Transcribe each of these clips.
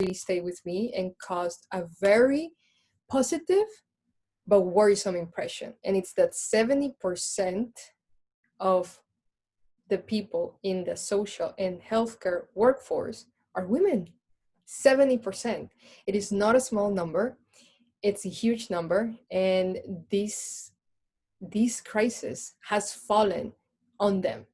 really stayed with me and caused a very positive but worrisome impression. And it's that 70% of the people in the social and healthcare workforce are women. 70%. It is not a small number. It's a huge number. And this crisis has fallen on them.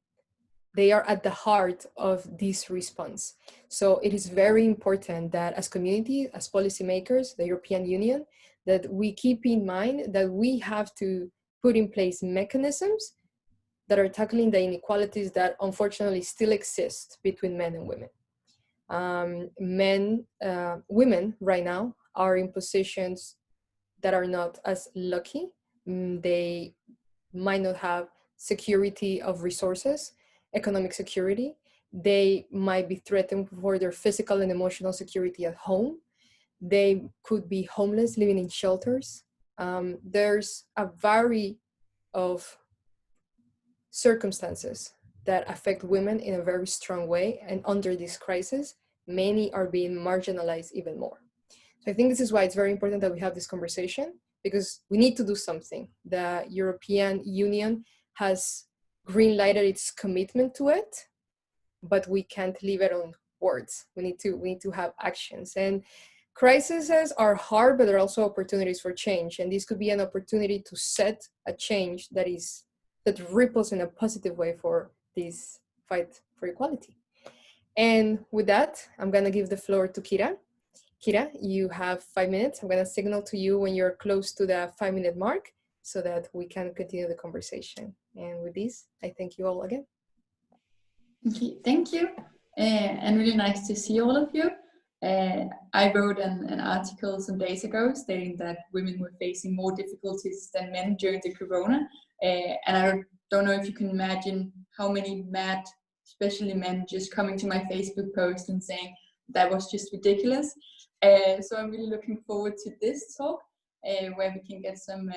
They are at the heart of this response. So it is very important that as community, as policymakers, the European Union, that we keep in mind that we have to put in place mechanisms that are tackling the inequalities that unfortunately still exist between men and women. Women right now are in positions that are not as lucky. They might not have security of resources, economic security. They might be threatened for their physical and emotional security at home. They could be homeless, living in shelters. There's a variety of circumstances that affect women in a very strong way. And under this crisis, many are being marginalized even more. So I think this is why it's very important that we have this conversation, because we need to do something. The European Union has green-lighted its commitment to it, but we can't leave it on words. We need to have actions. And crises are hard, but there are also opportunities for change. And this could be an opportunity to set a change that ripples in a positive way for this fight for equality. And with that, I'm gonna give the floor to Kira. Kira, you have 5 minutes. I'm gonna signal to you when you're close to the 5-minute mark so that we can continue the conversation. And with this, I thank you all again. Okay, thank you. And really nice to see all of you. I wrote an article some days ago stating that women were facing more difficulties than men during the corona. And I don't know if you can imagine how many mad, especially men, just coming to my Facebook post and saying that was just ridiculous. So I'm really looking forward to this talk where we can get some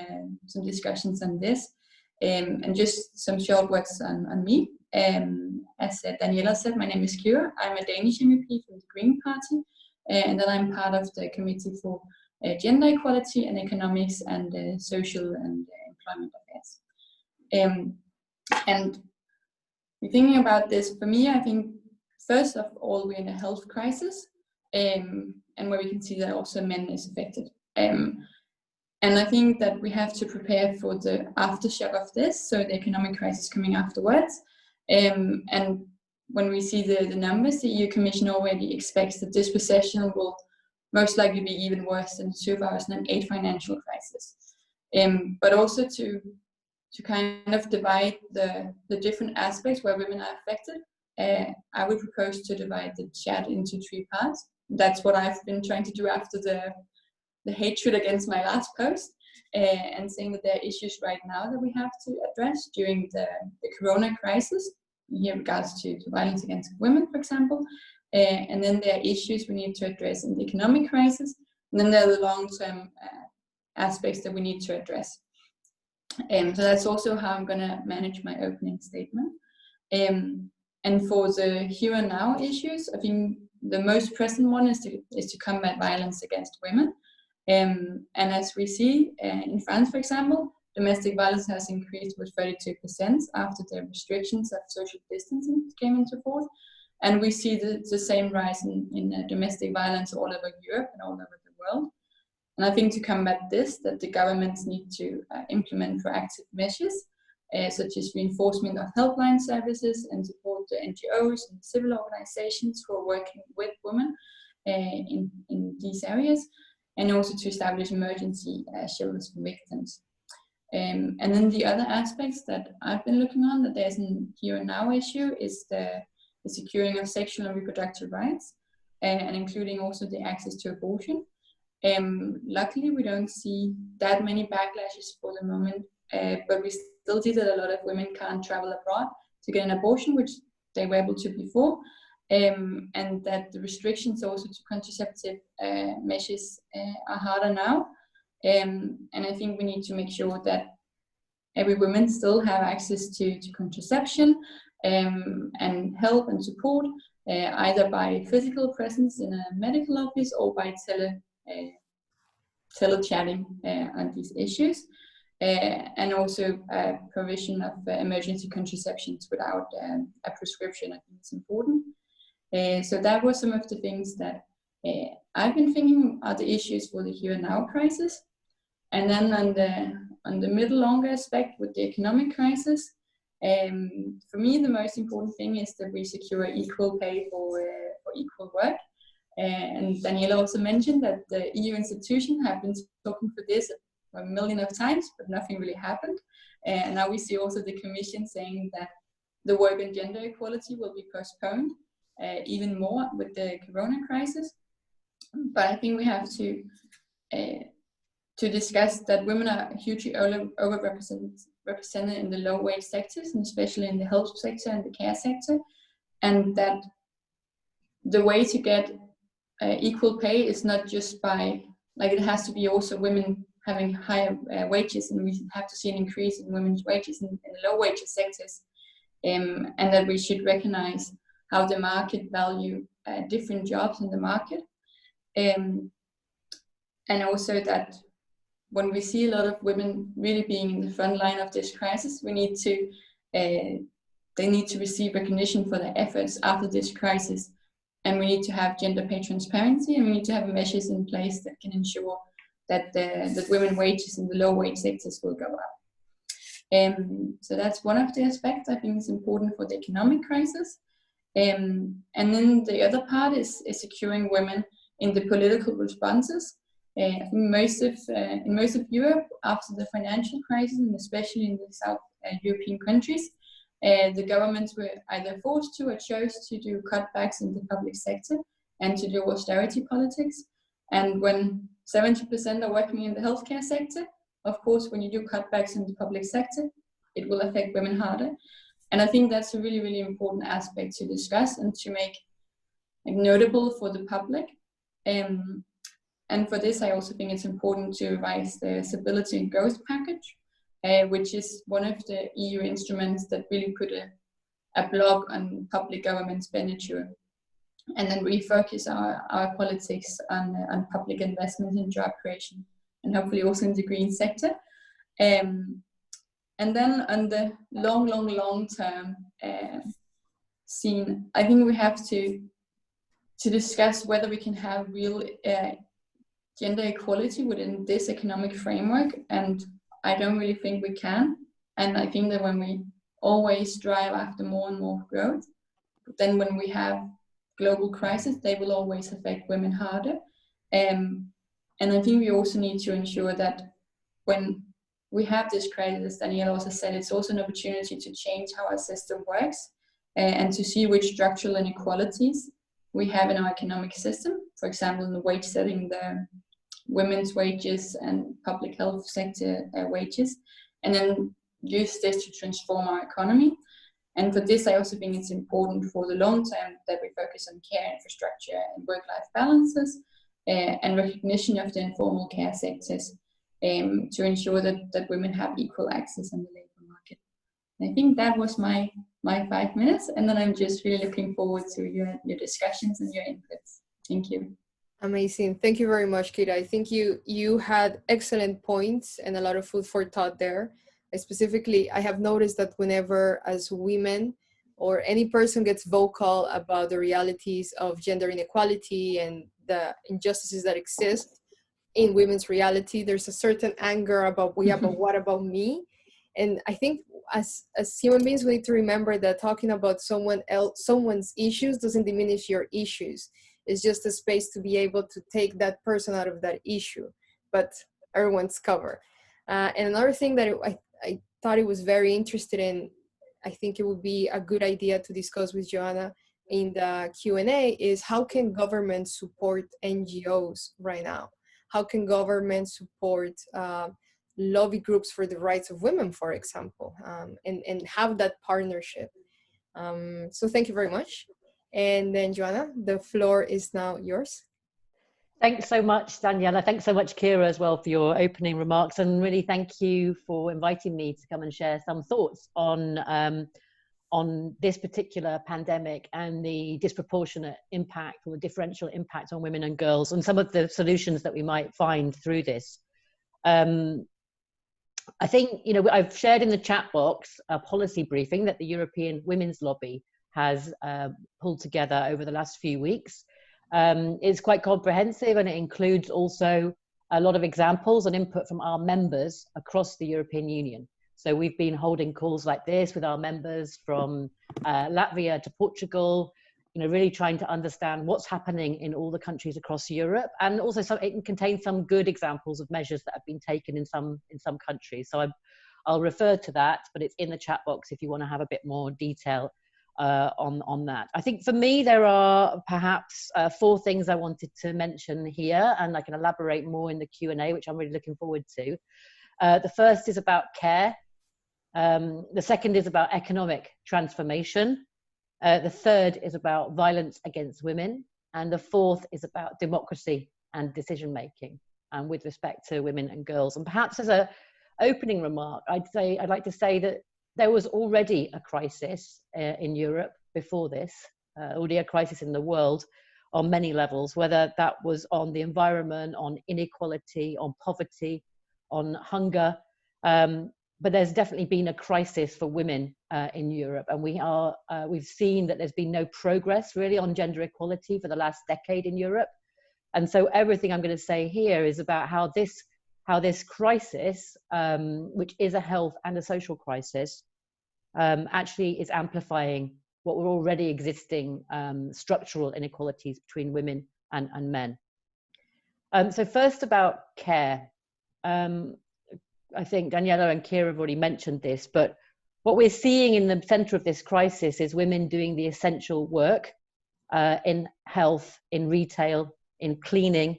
discussions on this. And just some short words on me. As Daniela said, my name is Kira. I'm a Danish MEP from the Green Party, and then I'm part of the Committee for Gender Equality and Economics and Social and Employment Affairs. And thinking about this, for me, I think first of all, we're in a health crisis, and where we can see that also men is affected. And I think that we have to prepare for the aftershock of this, so the economic crisis coming afterwards. And when we see the numbers, the EU Commission already expects that this recession will most likely be even worse than the 2008 financial crisis. But also to kind of divide the different aspects where women are affected, I would propose to divide the chat into 3 parts. That's what I've been trying to do after the hatred against my last post, and saying that there are issues right now that we have to address during the corona crisis in regards to violence against women, for example, and then there are issues we need to address in the economic crisis, and then there are the long-term aspects that we need to address. So that's also how I'm going to manage my opening statement. And for the here and now issues, I think the most present one is to combat violence against women. And as we see in France, for example, domestic violence has increased with 32% after the restrictions of social distancing came into force. And we see the same rise in domestic violence all over Europe and all over the world. And I think to combat this, that the governments need to implement proactive measures, such as reinforcement of helpline services and support the NGOs and civil organizations who are working with women in these areas, and also to establish emergency shelters for victims. And then the other aspects that I've been looking on, that there's a here and now issue, is the securing of sexual and reproductive rights, and including also the access to abortion. Luckily, we don't see that many backlashes for the moment, but we still see that a lot of women can't travel abroad to get an abortion, which they were able to before, and that the restrictions also to contraceptive measures are harder now. And I think we need to make sure that every woman still have access to contraception and help and support, either by physical presence in a medical office or by tele-chatting on these issues, and also provision of emergency contraceptions without a prescription. I think it's important. So that was some of the things that I've been thinking are the issues for the here and now crisis. And then on the middle longer aspect with the economic crisis, for me the most important thing is that we secure equal pay for equal work. And Daniela also mentioned that the EU institutions have been talking for this a million of times, but nothing really happened. And now we see also the Commission saying that the work on gender equality will be postponed even more with the Corona crisis. But I think we have to discuss that women are hugely overrepresented in the low wage sectors, and especially in the health sector and the care sector, and that the way to get equal pay is not just by, like, it has to be also women having higher wages, and we have to see an increase in women's wages in the low wage sectors, and that we should recognize how the market value different jobs in the market, and also that when we see a lot of women really being in the front line of this crisis, we need to they need to receive recognition for their efforts after this crisis, and we need to have gender pay transparency, and we need to have measures in place that can ensure that that women's wages in the low wage sectors will go up. So that's one of the aspects I think is important for the economic crisis. And then the other part is securing women in the political responses. In most of Europe, after the financial crisis, and especially in the South European countries, the governments were either forced to or chose to do cutbacks in the public sector and to do austerity politics. And when 70% are working in the healthcare sector, of course, when you do cutbacks in the public sector, it will affect women harder. And I think that's a really, really important aspect to discuss and to make notable for the public. And for this, I also think it's important to revise the Stability and Growth Package, which is one of the EU instruments that really put a block on public government expenditure, and then refocus our politics on public investment in job creation, and hopefully also in the green sector. And then on the long term scene, I think we have to discuss whether we can have real gender equality within this economic framework, and I don't really think we can. And I think that when we always strive after more and more growth, then when we have global crisis, they will always affect women harder. And I think we also need to ensure that when we have this crisis, as Daniela also said, it's also an opportunity to change how our system works and to see which structural inequalities we have in our economic system. For example, in the wage setting, the women's wages and public health sector wages, and then use this to transform our economy. And for this, I also think it's important for the long term that we focus on care infrastructure and work-life balances and recognition of the informal care sectors to ensure that women have equal access in the labor market. And I think that was my 5 minutes, and then I'm just really looking forward to your discussions and your inputs. Thank you. Amazing. Thank you very much, Kira. I think you had excellent points and a lot of food for thought there. Specifically, I have noticed that whenever as women or any person gets vocal about the realities of gender inequality and the injustices that exist in women's reality, there's a certain anger about, but what about me? And I think as human beings, we need to remember that talking about someone's issues doesn't diminish your issues. It's just a space to be able to take that person out of that issue, but everyone's covered. And another thing that I thought it was very interested in, I think it would be a good idea to discuss with Joanna in the Q&A, is how can government support NGOs right now? How can government support lobby groups for the rights of women, for example, and have that partnership? So thank you very much. And then Joanna, the floor is now yours. Thanks so much, Daniela. Thanks so much, Kira, as well, for your opening remarks. And really thank you for inviting me to come and share some thoughts on on this particular pandemic and the disproportionate impact or the differential impact on women and girls, and some of the solutions that we might find through this. I think, you know, I've shared in the chat box a policy briefing that the European Women's Lobby has pulled together over the last few weeks. It's quite comprehensive, and it includes also a lot of examples and input from our members across the European Union. So we've been holding calls like this with our members from Latvia to Portugal, you know, really trying to understand what's happening in all the countries across Europe, and also it contains some good examples of measures that have been taken in some countries. So I'll refer to that, but it's in the chat box if you want to have a bit more detail on that. I think for me, there are perhaps 4 things I wanted to mention here, and I can elaborate more in the Q&A, which I'm really looking forward to. The first is about care. The second is about economic transformation. The third is about violence against women. And the fourth is about democracy and decision making, and with respect to women and girls. And perhaps as an opening remark, I'd like to say that there was already a crisis in Europe before this, already a crisis in the world on many levels, whether that was on the environment, on inequality, on poverty, on hunger. But there's definitely been a crisis for women in Europe, and we've seen that there's been no progress really on gender equality for the last decade in Europe. And so everything I'm going to say here is about how this crisis, which is a health and a social crisis, actually is amplifying what were already existing structural inequalities between women and men. So first about care. I think Daniela and Kira have already mentioned this, but what we're seeing in the center of this crisis is women doing the essential work in health, in retail, in cleaning,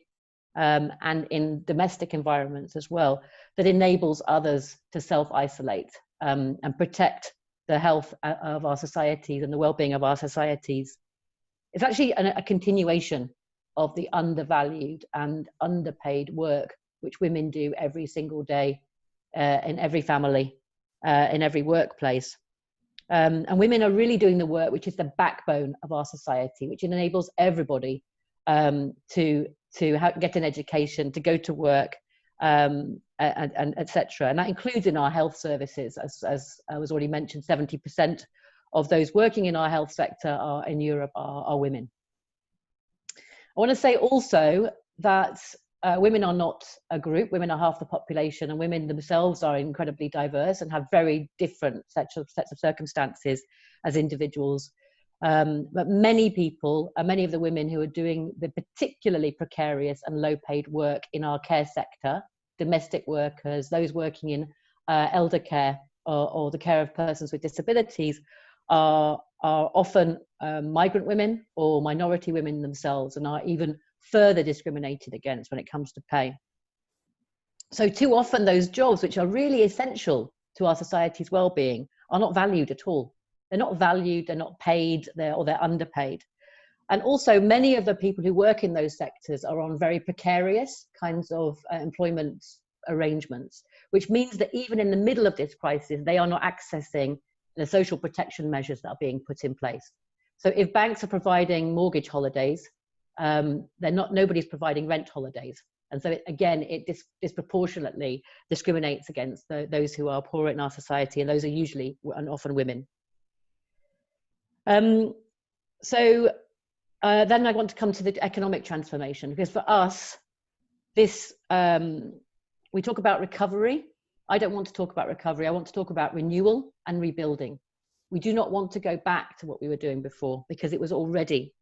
and in domestic environments as well, that enables others to self-isolate and protect the health of our societies and the well-being of our societies. It's actually a continuation of the undervalued and underpaid work which women do every single day in every family, in every workplace. And women are really doing the work which is the backbone of our society, which enables everybody to get an education, to go to work, and etc. And that includes in our health services. As was already mentioned, 70% of those working in our health sector in Europe are women. I want to say also that women are not a group. Women are half the population, and women themselves are incredibly diverse and have very different sets of circumstances as individuals. But many people, many of the women who are doing the particularly precarious and low-paid work in our care sector, domestic workers, those working in elder care or the care of persons with disabilities, are often migrant women or minority women themselves, and are even further discriminated against when it comes to pay. So too often those jobs which are really essential to our society's well-being are not valued at all. They're not valued, they're not paid, or they're underpaid. And also many of the people who work in those sectors are on very precarious kinds of employment arrangements, which means that even in the middle of this crisis, they are not accessing the social protection measures that are being put in place. So if banks are providing mortgage holidays, nobody's providing rent holidays. And so it disproportionately discriminates against those who are poorer in our society, and those are usually and often women. Then I want to come to the economic transformation, because for us, we talk about recovery. I don't want to talk about recovery. I want to talk about renewal and rebuilding. We do not want to go back to what we were doing before, because it was already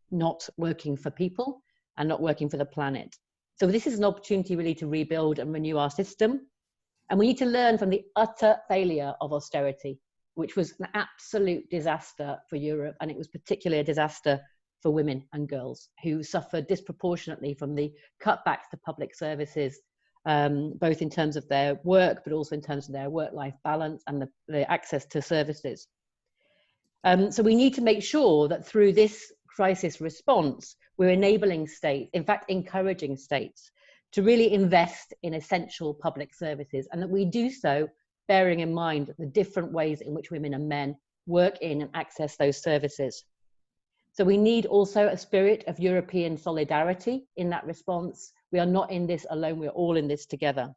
not working for people and not working for the planet. So this is an opportunity really to rebuild and renew our system. And we need to learn from the utter failure of austerity, which was an absolute disaster for Europe. And it was particularly a disaster for women and girls, who suffered disproportionately from the cutbacks to public services, both in terms of their work, but also in terms of their work-life balance and the access to services. So we need to make sure that through this crisis response, we're enabling states, in fact, encouraging states to really invest in essential public services, and that we do so bearing in mind the different ways in which women and men work in and access those services. So we need also a spirit of European solidarity in that response. We are not in this alone, we're all in this together.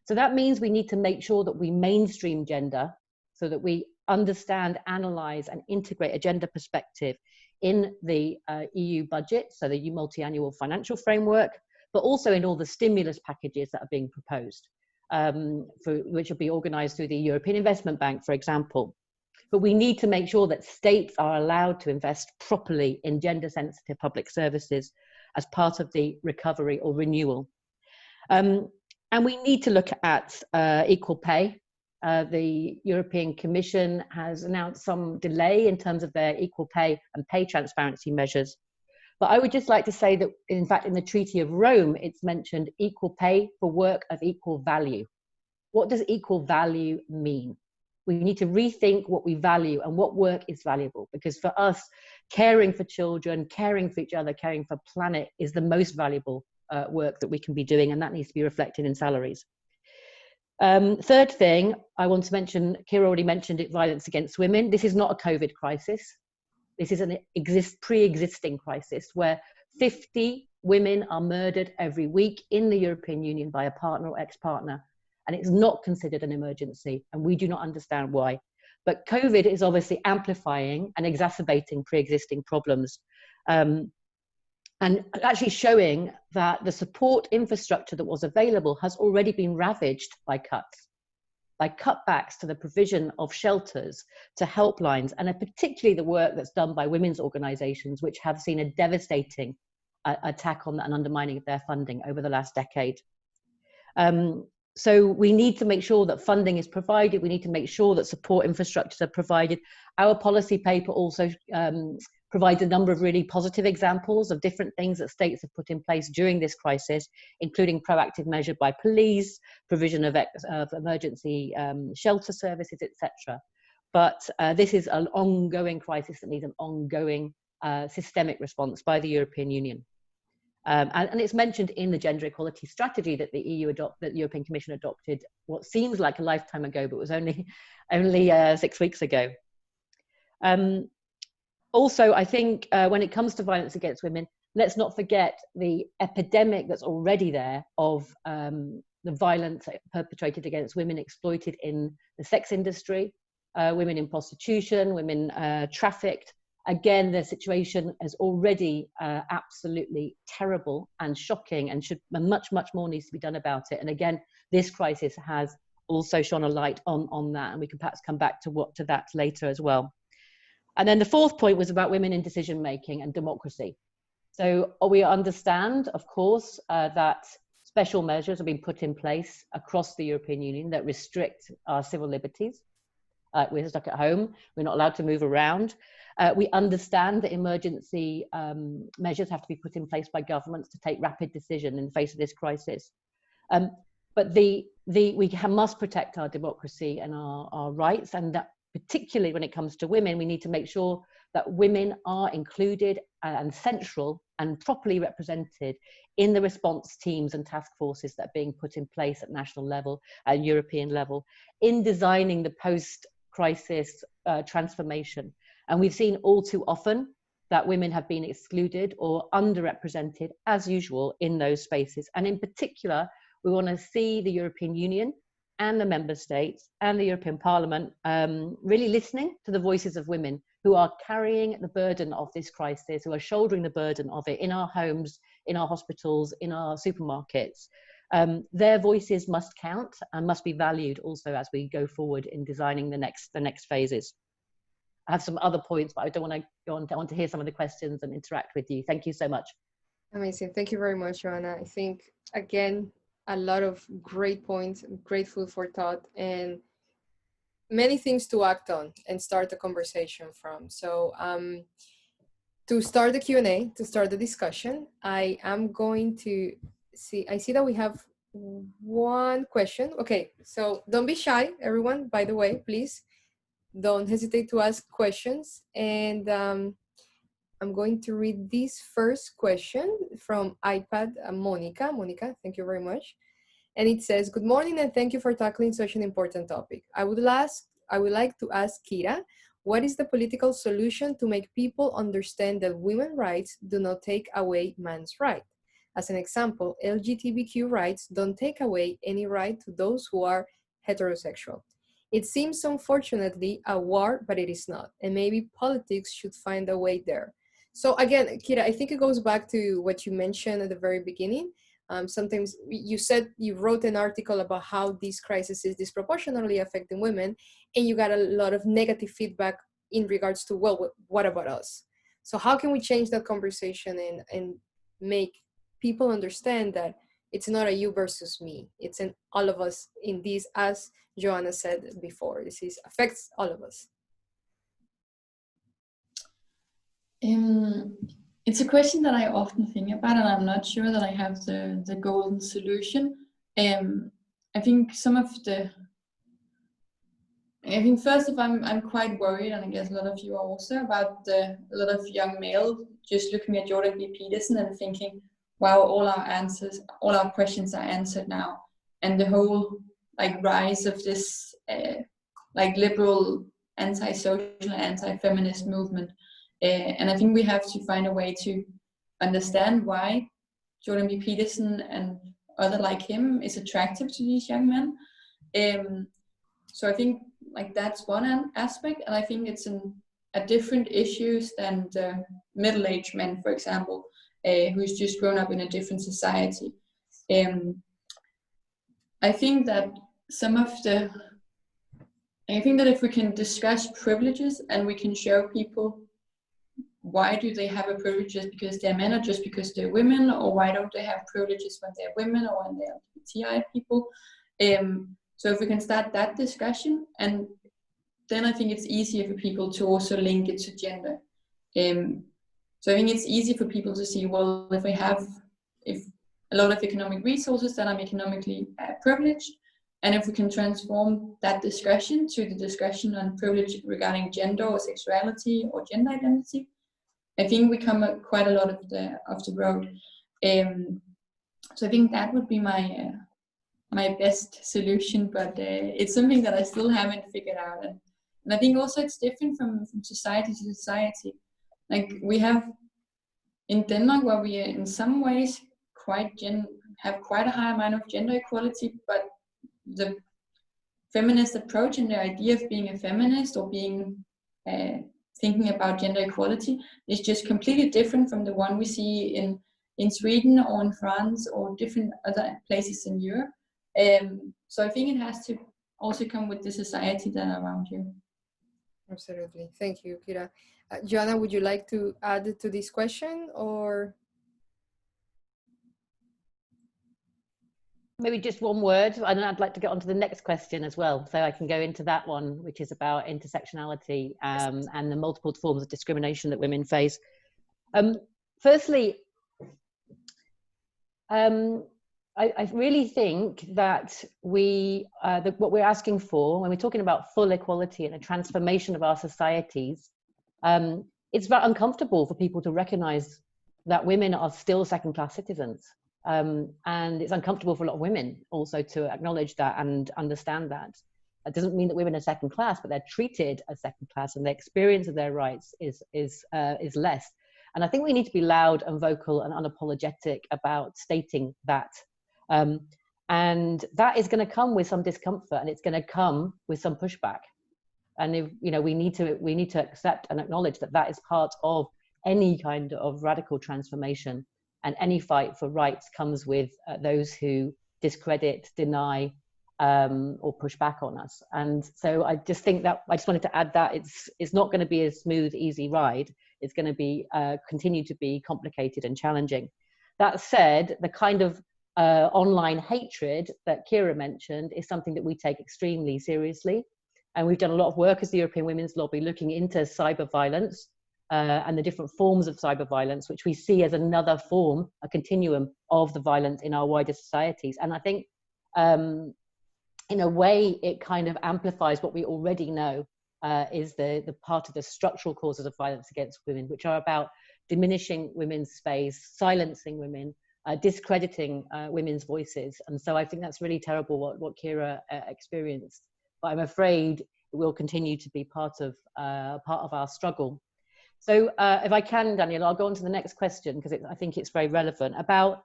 So that means we need to make sure that we mainstream gender so that we understand, analyze, and integrate a gender perspective in the EU budget, so the multi-annual financial framework, but also in all the stimulus packages that are being proposed, which will be organized through the European Investment Bank, for example. But we need to make sure that states are allowed to invest properly in gender-sensitive public services as part of the recovery or renewal. And we need to look at equal pay. The European Commission has announced some delay in terms of their equal pay and pay transparency measures. But I would just like to say that, in fact, in the Treaty of Rome, it's mentioned equal pay for work of equal value. What does equal value mean? We need to rethink what we value and what work is valuable, because for us, caring for children, caring for each other, caring for planet is the most valuable work that we can be doing, and that needs to be reflected in salaries. Third thing I want to mention, Kira already mentioned it, violence against women. This is not a COVID crisis. This is an pre-existing crisis where 50 women are murdered every week in the European Union by a partner or ex-partner. And it's not considered an emergency, and we do not understand why. But COVID is obviously amplifying and exacerbating pre-existing problems, and actually showing that the support infrastructure that was available has already been ravaged by cuts, by cutbacks to the provision of shelters, to helplines, and particularly the work that's done by women's organizations, which have seen a devastating attack on and undermining of their funding over the last decade. So we need to make sure that funding is provided. We need to make sure that support infrastructures are provided. Our policy paper also provides a number of really positive examples of different things that states have put in place during this crisis, including proactive measures by police, provision of emergency shelter services, etc. But this is an ongoing crisis that needs an ongoing systemic response by the European Union. And it's mentioned in the gender equality strategy that the European Commission adopted what seems like a lifetime ago, but was only 6 weeks ago. Also, I think when it comes to violence against women, let's not forget the epidemic that's already there of the violence perpetrated against women exploited in the sex industry, women in prostitution, women trafficked. Again, the situation is already absolutely terrible and shocking, and much more needs to be done about it. And again, this crisis has also shone a light on that, and we can perhaps come back to that later as well. And then the fourth point was about women in decision making and democracy. So we understand, of course, that special measures have been put in place across the European Union that restrict our civil liberties. We're stuck at home, we're not allowed to move around. We understand that emergency measures have to be put in place by governments to take rapid decision in the face of this crisis. But we must protect our democracy and our rights, and that particularly when it comes to women, we need to make sure that women are included and central and properly represented in the response teams and task forces that are being put in place at national level and European level in designing the post-crisis transformation. And we've seen all too often that women have been excluded or underrepresented, as usual, in those spaces. And in particular, we want to see the European Union and the member states and the European Parliament really listening to the voices of women who are carrying the burden of this crisis, who are shouldering the burden of it in our homes, in our hospitals, in our supermarkets. Their voices must count and must be valued also as we go forward in designing the next phases. I have some other points, but I don't want to go on. I want to hear some of the questions and interact with you. Thank you so much. Amazing. Thank you very much, Joanna. I think, again, a lot of great points, great food for thought, and many things to act on and start the conversation from. So to start the Q&A, to start the discussion, I am going to I see that we have one question. Okay, so don't be shy, everyone, by the way, please. Don't hesitate to ask questions. And I'm going to read this first question from iPad Monica. Monica, thank you very much. And it says, good morning and thank you for tackling such an important topic. I would like to ask Kira, What is the political solution to make people understand that women's rights do not take away man's right? As an example, LGBTQ rights don't take away any right to those who are heterosexual. It seems unfortunately a war, but it is not. And maybe politics should find a way there. So again, Kira, I think it goes back to what you mentioned at the very beginning. Sometimes you said you wrote an article about how this crisis is disproportionately affecting women, and you got a lot of negative feedback in regards to, well, what about us? So how can we change that conversation and make people understand that it's not a you versus me, it's an all of us in this, as Joanna said before, this is affects all of us? It's a question that I often think about, and I'm not sure that I have the golden solution. I think first of all, I'm quite worried, and I guess a lot of you are also, about a lot of young males just looking at Jordan B. Peterson and thinking, wow, all our questions are answered now. And the whole rise of this liberal anti-social, anti-feminist movement. And I think we have to find a way to understand why Jordan B. Peterson and others like him is attractive to these young men. So I think that's one aspect, and I think it's a different issues than the middle-aged men, for example, who's just grown up in a different society. I think that if we can discuss privileges and we can show people why do they have a privilege just because they're men or just because they're women, or why don't they have privileges when they're women or when they're LGBTI people. So if we can start that discussion, and then I think it's easier for people to also link it to gender. So I think it's easy for people to see, well, if a lot of economic resources, then I'm economically privileged. And if we can transform that discussion to the discussion on privilege regarding gender or sexuality or gender identity, I think we come quite a lot of the road. So I think that would be my best solution, but it's something that I still haven't figured out. And I think also it's different from society to society. We have in Denmark, where we are in some ways have quite a high amount of gender equality, but the feminist approach and the idea of being a feminist or being thinking about gender equality is just completely different from the one we see in Sweden or in France or different other places in Europe. So I think it has to also come with the society that are around you. Absolutely. Thank you, Kira. Joanna, would you like to add to this question, or? Maybe just one word, and I'd like to get on to the next question as well, so I can go into that one, which is about intersectionality and the multiple forms of discrimination that women face. Firstly, I really think that what we're asking for when we're talking about full equality and a transformation of our societies, it's very uncomfortable for people to recognize that women are still second-class citizens. And it's uncomfortable for a lot of women also to acknowledge that and understand that. It doesn't mean that women are second class, but they're treated as second class, and the experience of their rights is less. And I think we need to be loud and vocal and unapologetic about stating that. And that is going to come with some discomfort, and it's going to come with some pushback. And if, we need to accept and acknowledge that that is part of any kind of radical transformation. And any fight for rights comes with those who discredit, deny, or push back on us. And so I just think that I just wanted to add that it's not going to be a smooth, easy ride. It's going to be continue to be complicated and challenging. That said, the kind of online hatred that Kira mentioned is something that we take extremely seriously. And we've done a lot of work as the European Women's Lobby looking into cyber violence. And the different forms of cyber violence, which we see as another form, a continuum of the violence in our wider societies. And I think, in a way, it kind of amplifies what we already know is the part of the structural causes of violence against women, which are about diminishing women's space, silencing women, discrediting women's voices. And so I think that's really terrible what Kira experienced. But I'm afraid will continue to be part of our struggle. So if I can, Daniela, I'll go on to the next question, because I think it's very relevant, about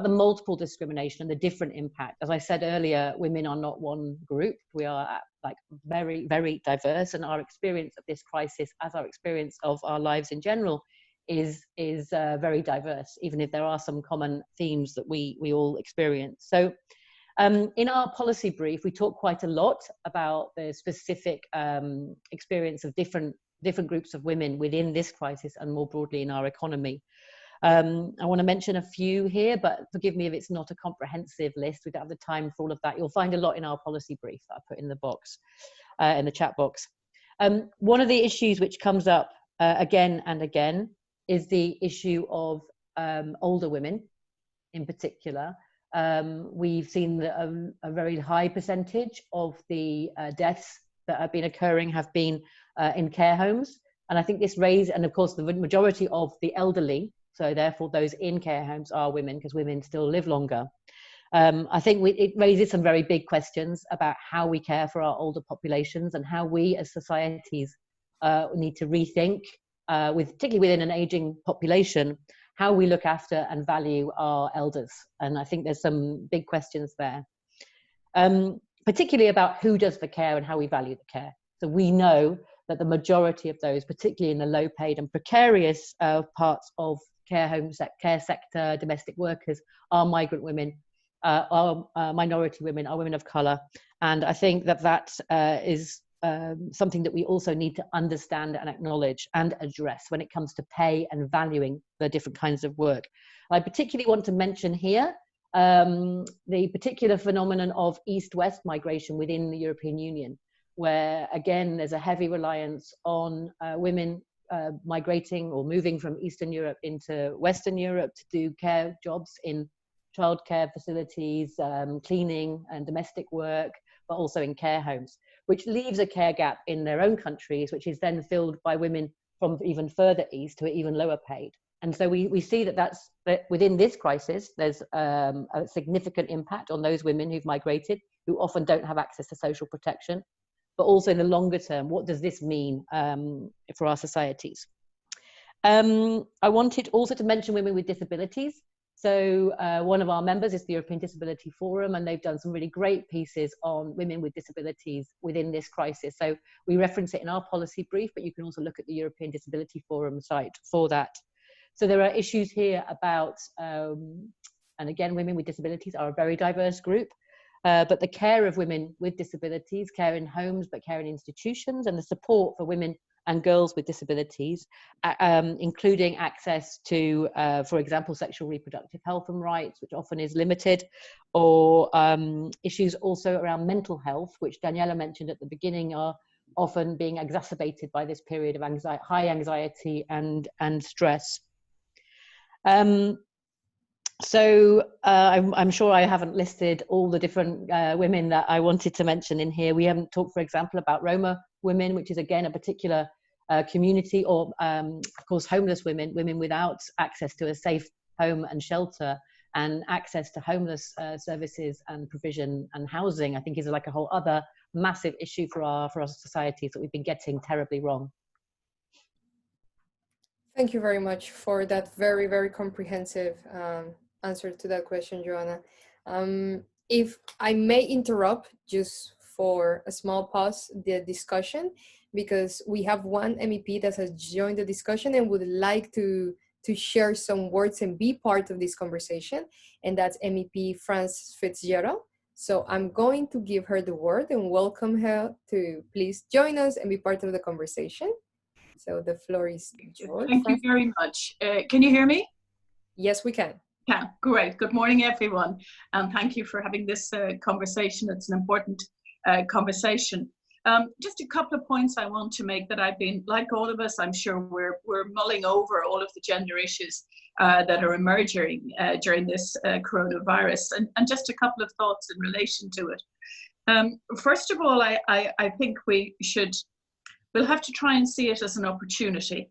the multiple discrimination and the different impact. As I said earlier, women are not one group. We are like very, very diverse, and our experience of this crisis, as our experience of our lives in general, is very diverse, even if there are some common themes that we all experience. So in our policy brief, we talk quite a lot about the specific experience of different groups of women within this crisis and more broadly in our economy. I want to mention a few here, but forgive me if it's not a comprehensive list. We don't have the time for all of that. You'll find a lot in our policy brief that I put in the box, in the chat box. One of the issues which comes up again and again is the issue of older women in particular. We've seen that a very high percentage of the deaths that have been occurring have been in care homes. And I think this raises, and of course the majority of the elderly, so therefore those in care homes, are women, because women still live longer. I think it raises some very big questions about how we care for our older populations and how we as societies need to rethink, particularly within an aging population, how we look after and value our elders. And I think there's some big questions there, particularly about who does the care and how we value the care. So we know that the majority of those, particularly in the low paid and precarious parts of care sector, domestic workers, are migrant women, are minority women, are women of colour. And I think that is something that we also need to understand and acknowledge and address when it comes to pay and valuing the different kinds of work. I particularly want to mention here the particular phenomenon of East-West migration within the European Union, where again there's a heavy reliance on women migrating or moving from Eastern Europe into Western Europe to do care jobs in childcare facilities, cleaning and domestic work, but also in care homes, which leaves a care gap in their own countries, which is then filled by women from even further east who are even lower paid. And so we see that within this crisis, there's a significant impact on those women who've migrated, who often don't have access to social protection. But also in the longer term, what does this mean for our societies? I wanted also to mention women with disabilities. So one of our members is the European Disability Forum, and they've done some really great pieces on women with disabilities within this crisis. So we reference it in our policy brief, but you can also look at the European Disability Forum site for that. So there are issues here about, and again, women with disabilities are a very diverse group. But the care of women with disabilities, care in homes, but care in institutions, and the support for women and girls with disabilities, including access to, for example, sexual reproductive health and rights, which often is limited, or issues also around mental health, which Daniela mentioned at the beginning, are often being exacerbated by this period of high anxiety and stress. So I'm sure I haven't listed all the different women that I wanted to mention in here. We haven't talked, for example, about Roma women, which is again a particular community, or of course homeless women, women without access to a safe home and shelter, and access to homeless services and provision and housing, I think is like a whole other massive issue for our societies that we've been getting terribly wrong. Thank you very much for that very, very comprehensive answer to that question, Joanna. If I may interrupt just for a small pause the discussion, because we have one MEP that has joined the discussion and would like to share some words and be part of this conversation, and that's MEP Frances Fitzgerald. So I'm going to give her the word and welcome her to please join us and be part of the conversation. So the floor is yours. Thank you very much. Can you hear me? Yes, we can. Yeah, great. Good morning, everyone. And thank you for having this conversation. It's an important conversation. Just a couple of points I want to make that I've been, like all of us, I'm sure we're mulling over all of the gender issues that are emerging during this coronavirus, and just a couple of thoughts in relation to it. First of all, I think we'll have to try and see it as an opportunity,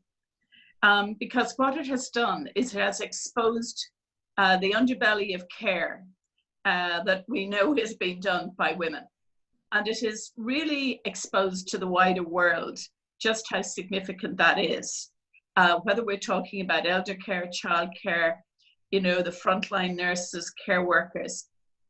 because what it has done is it has exposed the underbelly of care that we know is being done by women. And it is really exposed to the wider world just how significant that is. Whether we're talking about elder care, childcare, you know, the frontline nurses, care workers.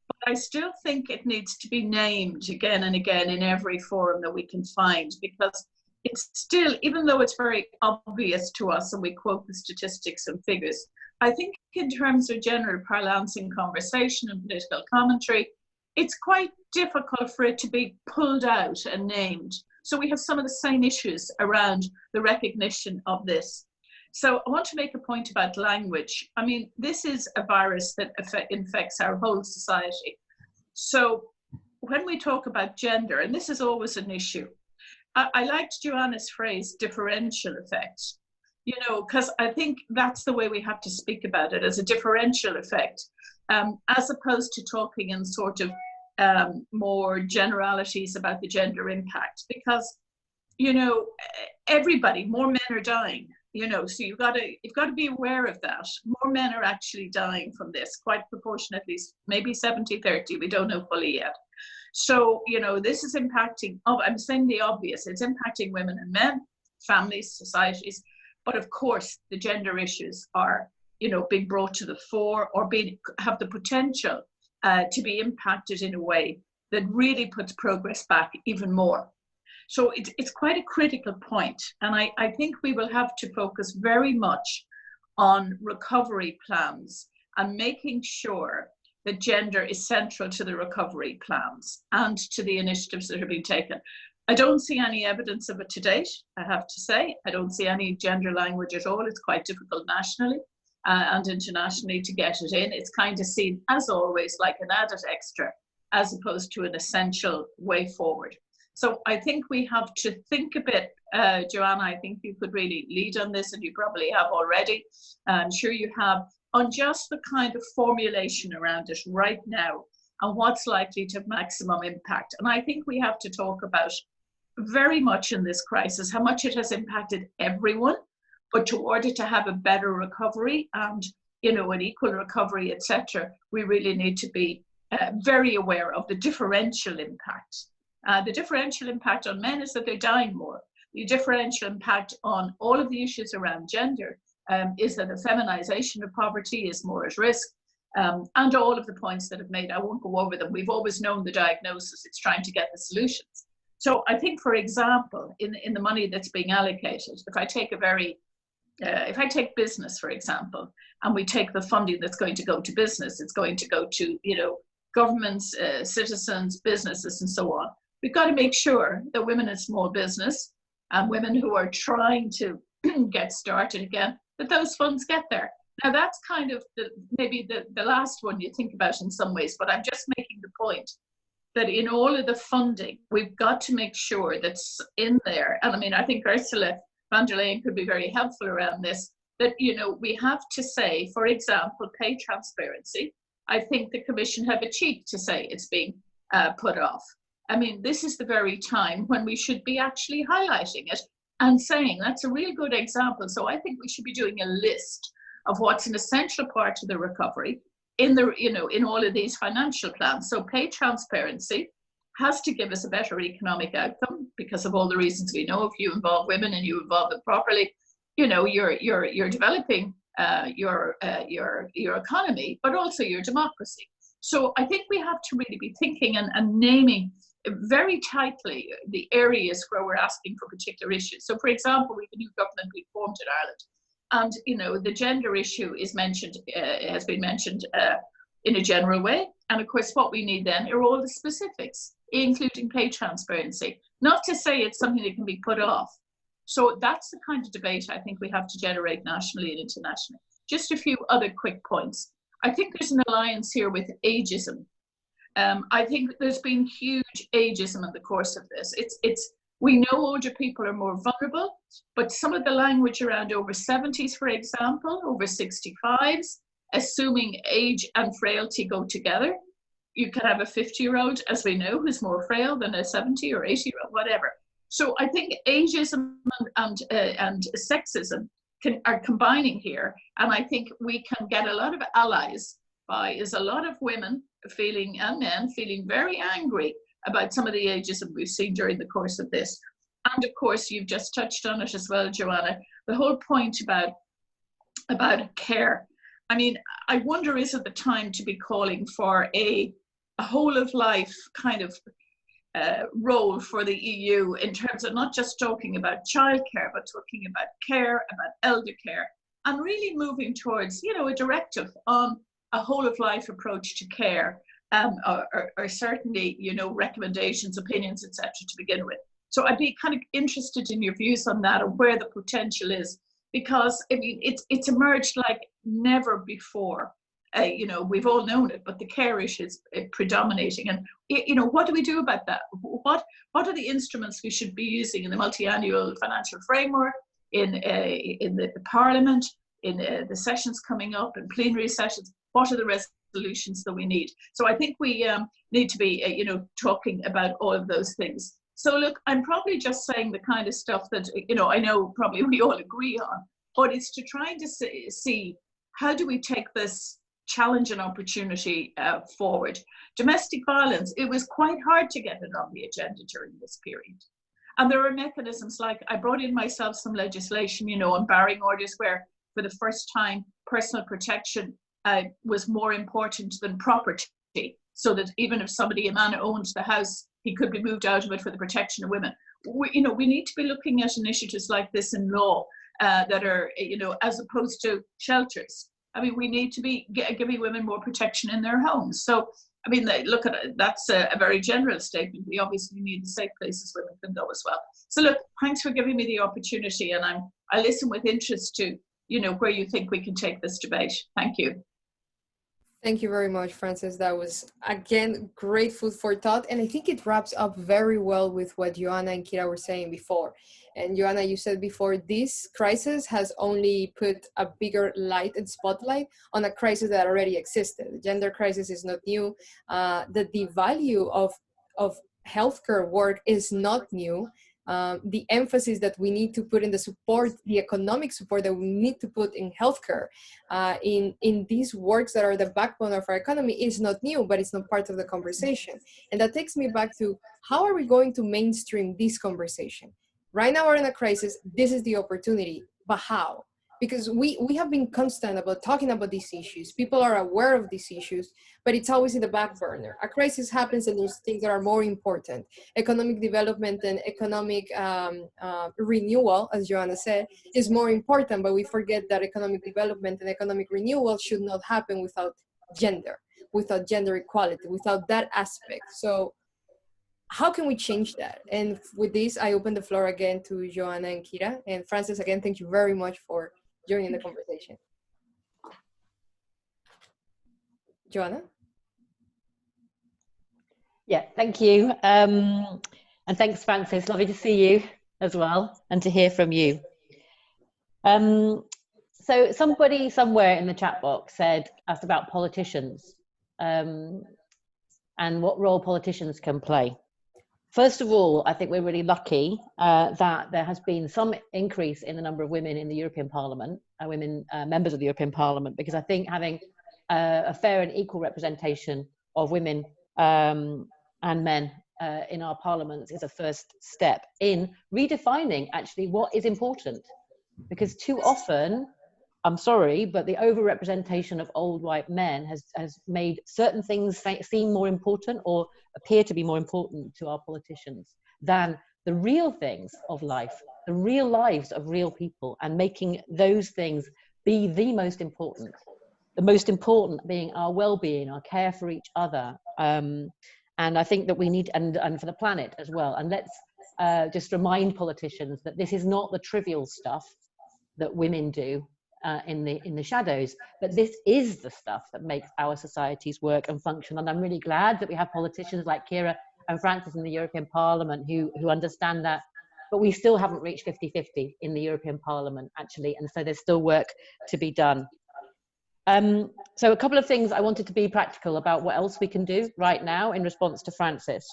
But I still think it needs to be named again and again in every forum that we can find, because it's still, even though it's very obvious to us and we quote the statistics and figures, I think in terms of general parlance in conversation and political commentary, it's quite difficult for it to be pulled out and named. So we have some of the same issues around the recognition of this. So I want to make a point about language. I mean, this is a virus that infects our whole society. So when we talk about gender, and this is always an issue, I liked Joanna's phrase, differential effects, you know, because I think that's the way we have to speak about it, as a differential effect, as opposed to talking in sort of more generalities about the gender impact. Because, you know, everybody, more men are dying, you know, so you've got to be aware of that. More men are actually dying from this, quite proportionately, maybe 70-30, we don't know fully yet. So, you know, this is impacting, I'm saying the obvious, it's impacting women and men, families, societies, but of course the gender issues are, you know, being brought to the fore or have the potential to be impacted in a way that really puts progress back even more. So it's quite a critical point. And I think we will have to focus very much on recovery plans and making sure that gender is central to the recovery plans and to the initiatives that are being taken. I don't see any evidence of it to date, I have to say. I don't see any gender language at all. It's quite difficult nationally and internationally to get it in. It's kind of seen, as always, like an added extra, as opposed to an essential way forward. So I think we have to think a bit, Joanna, I think you could really lead on this, and you probably have already. I'm sure you have, on just the kind of formulation around it right now and what's likely to have maximum impact. And I think we have to talk about very much in this crisis how much it has impacted everyone, but in order to have a better recovery and, you know, an equal recovery, etc., we really need to be very aware of the differential impact. The differential impact on men is that they're dying more. The differential impact on all of the issues around gender is that the feminization of poverty is more at risk, and all of the points that have made, I won't go over them. We've always known the diagnosis, it's trying to get the solutions. So I think, for example, in the money that's being allocated, if I take business, for example, and we take the funding that's going to go to business, it's going to go to, you know, governments, citizens, businesses, and so on. We've got to make sure that women in small business and women who are trying to get started again, that those funds get there. Now that's kind of maybe the last one you think about in some ways, but I'm just making the point that in all of the funding, we've got to make sure that's in there. And I mean, I think Ursula von der Leyen could be very helpful around this, that, you know, we have to say, for example, pay transparency. I think the Commission have a cheek to say it's being put off. I mean, this is the very time when we should be actually highlighting it and saying that's a real good example. So I think we should be doing a list of what's an essential part of the recovery in the, you know, in all of these financial plans. So pay transparency has to give us a better economic outcome because of all the reasons we know. If you involve women and you involve them properly, you know, you're developing your economy, but also your democracy. So I think we have to really be thinking and naming very tightly the areas where we're asking for particular issues. So, for example, we have a new government we formed in Ireland, and, you know, the gender issue is mentioned, has been mentioned in a general way. And of course, what we need then are all the specifics, including pay transparency. Not to say it's something that can be put off. So that's the kind of debate I think we have to generate nationally and internationally. Just a few other quick points. I think there's an alliance here with ageism. I think there's been huge ageism in the course of this. We know older people are more vulnerable, but some of the language around over 70s, for example, over 65s, assuming age and frailty go together, you can have a 50-year-old, as we know, who's more frail than a 70 or 80-year-old, whatever. So I think ageism and sexism are combining here, and I think we can get a lot of allies by is a lot of women feeling and men feeling very angry about some of the ageism we've seen during the course of this. And of course, you've just touched on it as well, Joanna, the whole point about care. I mean, I wonder, is it the time to be calling for a whole of life kind of role for the EU in terms of not just talking about childcare, but talking about care, about elder care, and really moving towards, you know, a directive on a whole of life approach to care, or certainly, you know, recommendations, opinions, etc. to begin with. So I'd be kind of interested in your views on that and where the potential is, because I mean, it's emerged like never before. You know, we've all known it, but the care issue is predominating. And, you know, what do we do about that? What are the instruments we should be using in the multi-annual financial framework, in the Parliament, in the sessions coming up, in plenary sessions? What are the resolutions that we need? So I think we need to be, you know, talking about all of those things. So look, I'm probably just saying the kind of stuff that, you know, I know probably we all agree on, but it's to try to see how do we take this challenge and opportunity forward. Domestic violence, it was quite hard to get it on the agenda during this period. And there are mechanisms like, I brought in myself some legislation, you know, on barring orders where for the first time personal protection was more important than property. So that even if a man owned the house, he could be moved out of it for the protection of women. You know, we need to be looking at initiatives like this in law that are, you know, as opposed to shelters. I mean, we need to be giving women more protection in their homes. So, I mean, look at it, that's a very general statement. We obviously need safe places women can go as well. So look, thanks for giving me the opportunity, and I listen with interest to, you know, where you think we can take this debate. Thank you. Thank you very much, Frances. That was, again, great food for thought. And I think it wraps up very well with what Joanna and Kira were saying before. And Joanna, you said before, this crisis has only put a bigger light and spotlight on a crisis that already existed. The gender crisis is not new. That the value of healthcare work is not new. The emphasis that we need to put in the support, the economic support that we need to put in healthcare, in these works that are the backbone of our economy is not new, but it's not part of the conversation. And that takes me back to, how are we going to mainstream this conversation? Right now we're in a crisis, this is the opportunity, but how? Because we have been constant about talking about these issues. People are aware of these issues, but it's always in the back burner. A crisis happens and there's things that are more important. Economic development and economic renewal, as Joanna said, is more important, but we forget that economic development and economic renewal should not happen without gender equality, without that aspect. So how can we change that? And with this, I open the floor again to Joanna and Kira. And Frances, again, thank you very much for joining the conversation. Joanna? Yeah, thank you. And thanks, Frances. Lovely to see you as well and to hear from you. So somebody somewhere in the chat box asked about politicians and what role politicians can play. First of all, I think we're really lucky that there has been some increase in the number of women in the European Parliament, members of the European Parliament, because I think having a fair and equal representation of women and men in our parliaments is a first step in redefining actually what is important. Because too often, I'm sorry, but the overrepresentation of old white men has made certain things seem more important or appear to be more important to our politicians than the real things of life, the real lives of real people, and making those things be the most important being our well-being, our care for each other. And I think that we need, and for the planet as well. And let's just remind politicians that this is not the trivial stuff that women do in the shadows, but this is the stuff that makes our societies work and function. And I'm really glad that we have politicians like Kira and Frances in the European Parliament who understand that, but we still haven't reached 50-50 in the European Parliament actually, and so there's still work to be done. So a couple of things I wanted to be practical about what else we can do right now in response to Frances.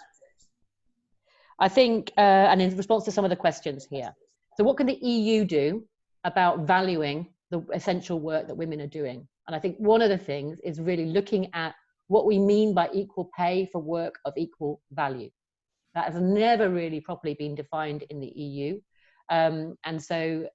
I think, and in response to some of the questions here. So what can the EU do about valuing the essential work that women are doing? And I think one of the things is really looking at what we mean by equal pay for work of equal value. That has never really properly been defined in the EU. And so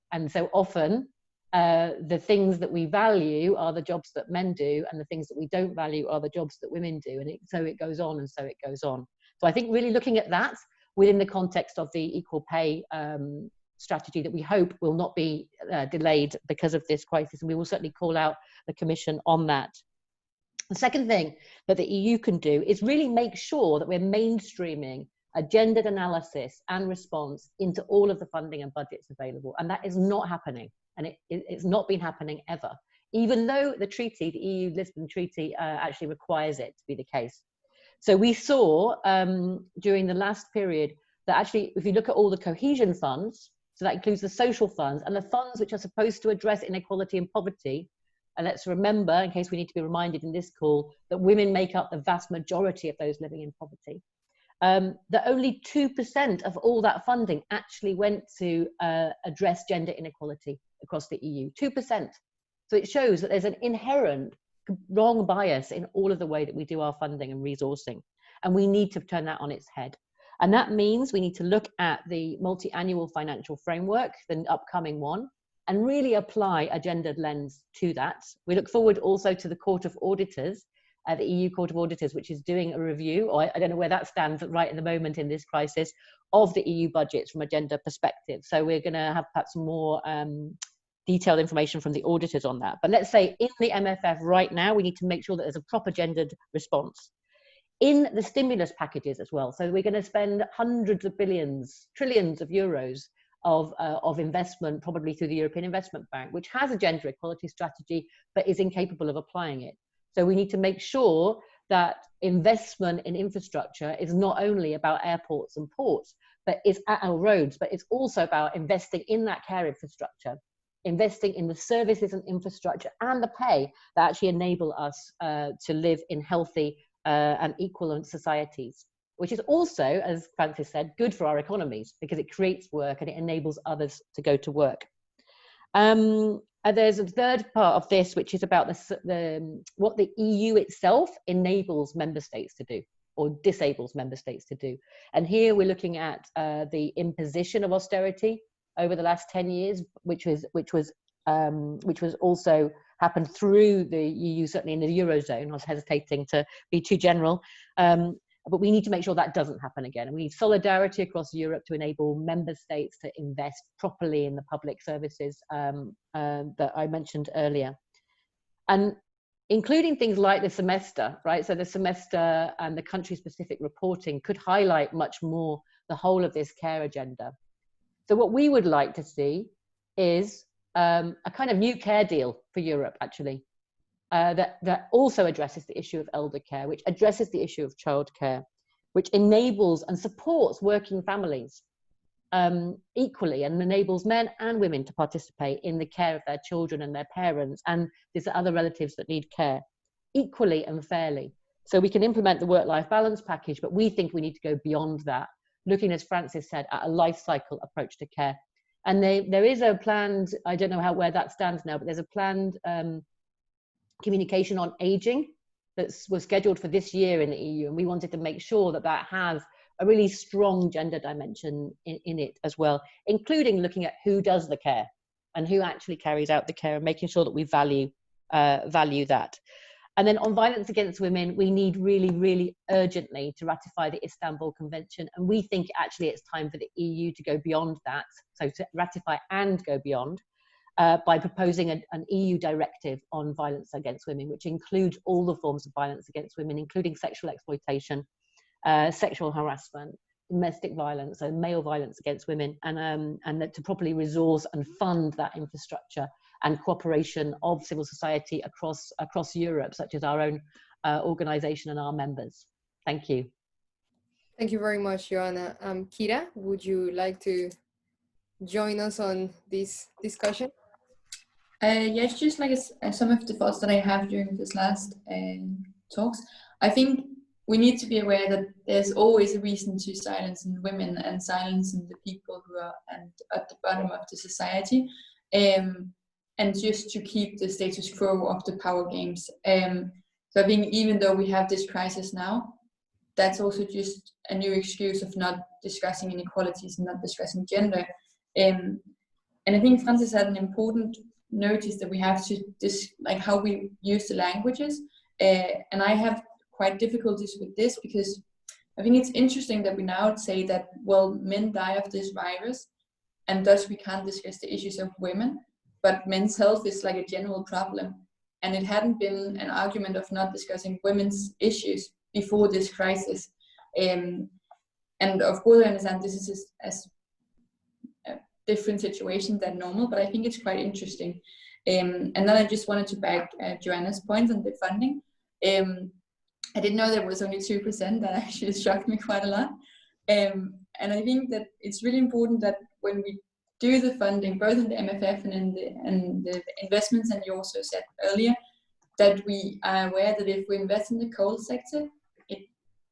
often the things that we value are the jobs that men do, and the things that we don't value are the jobs that women do. And so it goes on and so it goes on. So I think really looking at that within the context of the equal pay strategy that we hope will not be delayed because of this crisis. And we will certainly call out the Commission on that. The second thing that the EU can do is really make sure that we're mainstreaming a gendered analysis and response into all of the funding and budgets available. And that is not happening. And it's not been happening ever, even though the treaty, the EU Lisbon Treaty, actually requires it to be the case. So we saw during the last period that actually, if you look at all the cohesion funds, so that includes the social funds and the funds which are supposed to address inequality and poverty, and let's remember, in case we need to be reminded in this call, that women make up the vast majority of those living in poverty. That only 2% of all that funding actually went to address gender inequality across the EU, 2%. So it shows that there's an inherent wrong bias in all of the way that we do our funding and resourcing. And we need to turn that on its head. And that means we need to look at the multi-annual financial framework, the upcoming one, and really apply a gendered lens to that. We look forward also to the Court of Auditors, the EU Court of Auditors, which is doing a review, or I don't know where that stands right in the moment in this crisis, of the EU budgets from a gender perspective. So we're going to have perhaps more detailed information from the auditors on that. But let's say in the MFF right now, we need to make sure that there's a proper gendered response. In the stimulus packages as well. So we're going to spend hundreds of billions, trillions of euros of investment, probably through the European Investment Bank, which has a gender equality strategy, but is incapable of applying it. So we need to make sure that investment in infrastructure is not only about airports and ports, but it's at our roads, but it's also about investing in that care infrastructure, investing in the services and infrastructure and the pay that actually enable us to live in healthy and equivalent societies, which is also, as Francis said, good for our economies because it creates work and it enables others to go to work. And there's a third part of this, which is about what the EU itself enables member states to do or disables member states to do. And here we're looking at the imposition of austerity over the last 10 years, which was also happened through the EU, certainly in the Eurozone. I was hesitating to be too general, but we need to make sure that doesn't happen again. And we need solidarity across Europe to enable member states to invest properly in the public services that I mentioned earlier. And including things like the semester, right? So the semester and the country-specific reporting could highlight much more the whole of this care agenda. So what we would like to see is a kind of new care deal for Europe, actually, that also addresses the issue of elder care, which addresses the issue of childcare, which enables and supports working families equally and enables men and women to participate in the care of their children and their parents and these other relatives that need care equally and fairly. So we can implement the work-life balance package, but we think we need to go beyond that, looking, as Francis said, at a life cycle approach to care. And there is a planned, I don't know where that stands now, but there's a planned communication on aging that was scheduled for this year in the EU. And we wanted to make sure that that has a really strong gender dimension in it as well, including looking at who does the care and who actually carries out the care and making sure that we value that. And then on violence against women, we need really, really urgently to ratify the Istanbul Convention. And we think actually it's time for the EU to go beyond that. So to ratify and go beyond by proposing an EU directive on violence against women, which includes all the forms of violence against women, including sexual exploitation, sexual harassment, domestic violence, and male violence against women, and that to properly resource and fund that infrastructure and cooperation of civil society across Europe, such as our own organization and our members. Thank you. Thank you very much, Joanna. Kira, would you like to join us on this discussion? Yes, just like some of the thoughts that I have during this last talks. I think we need to be aware that there's always a reason to silence women and silence the people who are at the bottom of the society. And just to keep the status quo of the power games. So I think even though we have this crisis now, that's also just a new excuse of not discussing inequalities and not discussing gender. And I think Francis had an important notice that we have to like how we use the languages. And I have quite difficulties with this, because I think it's interesting that we now say that, well, men die of this virus, and thus we can't discuss the issues of women, but men's health is like a general problem. And it hadn't been an argument of not discussing women's issues before this crisis. And of course, I understand this is a different situation than normal, but I think it's quite interesting. And then I just wanted to back Joanna's point on the funding. I didn't know there was only 2%. That actually shocked me quite a lot. And I think that it's really important that when we do the funding, both in the MFF and in the investments, and you also said earlier, that we are aware that if we invest in the coal sector, it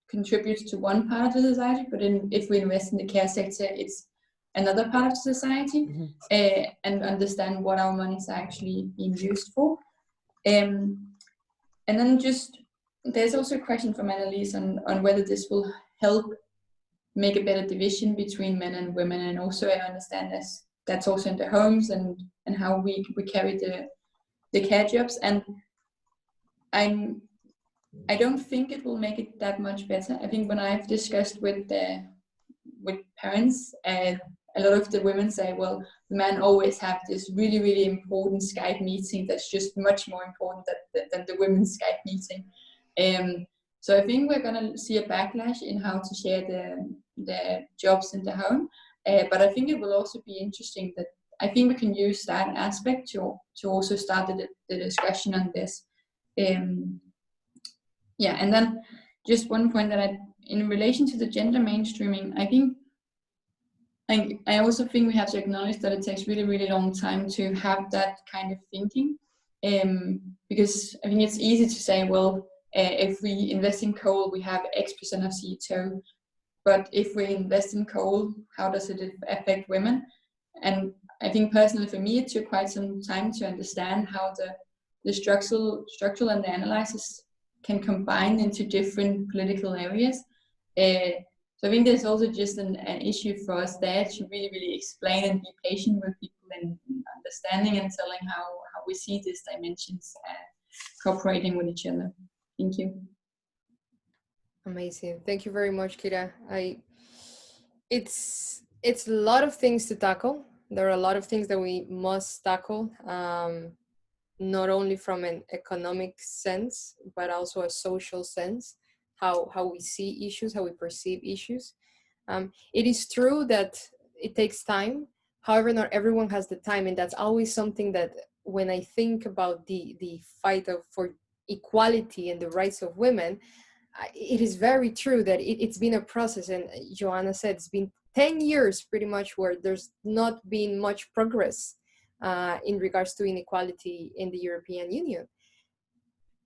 contributes to one part of the society, but if we invest in the care sector, it's another part of society, and understand what our monies are actually being used for. And then just, there's also a question from Annalise on whether this will help make a better division between men and women, and also I understand that's also in the homes and how we carry the care jobs. And I don't think it will make it that much better. I think when I've discussed with parents, a lot of the women say, well, the men always have this really, really important Skype meeting that's just much more important than the women's Skype meeting. So I think we're going to see a backlash in how to share the jobs in the home. But I think it will also be interesting that I think we can use that aspect to also start the discussion on this. Yeah, and then just one point that in relation to the gender mainstreaming, I also think we have to acknowledge that it takes really, really long time to have that kind of thinking. Because I think it's easy to say, well, if we invest in coal, we have X% of CO2. But if we invest in coal, how does it affect women? And I think personally for me, it took quite some time to understand how the structural and the analysis can combine into different political areas. So I think there's also just an issue for us there to really, really explain and be patient with people in understanding and telling how we see these dimensions cooperating with each other. Thank you. Amazing. Thank you very much, Kira. It's a lot of things to tackle. There are a lot of things that we must tackle, not only from an economic sense, but also a social sense, how we see issues, how we perceive issues. It is true that it takes time. However, not everyone has the time, and that's always something that when I think about the fight for equality and the rights of women, it is very true that it's been a process, and Joanna said it's been 10 years pretty much where there's not been much progress in regards to inequality in the European Union.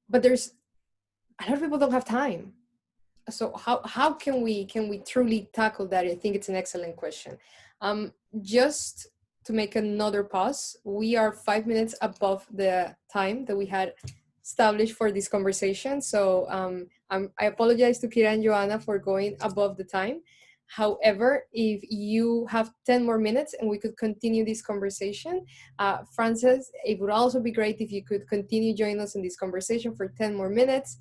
But there's a lot of people don't have time. So how can we truly tackle that? I think it's an excellent question. Just to make another pause, we are 5 minutes above the time that we had established for this conversation. So I apologize to Kira and Joanna for going above the time. However, if you have 10 more minutes and we could continue this conversation, Frances, it would also be great if you could continue joining us in this conversation for 10 more minutes,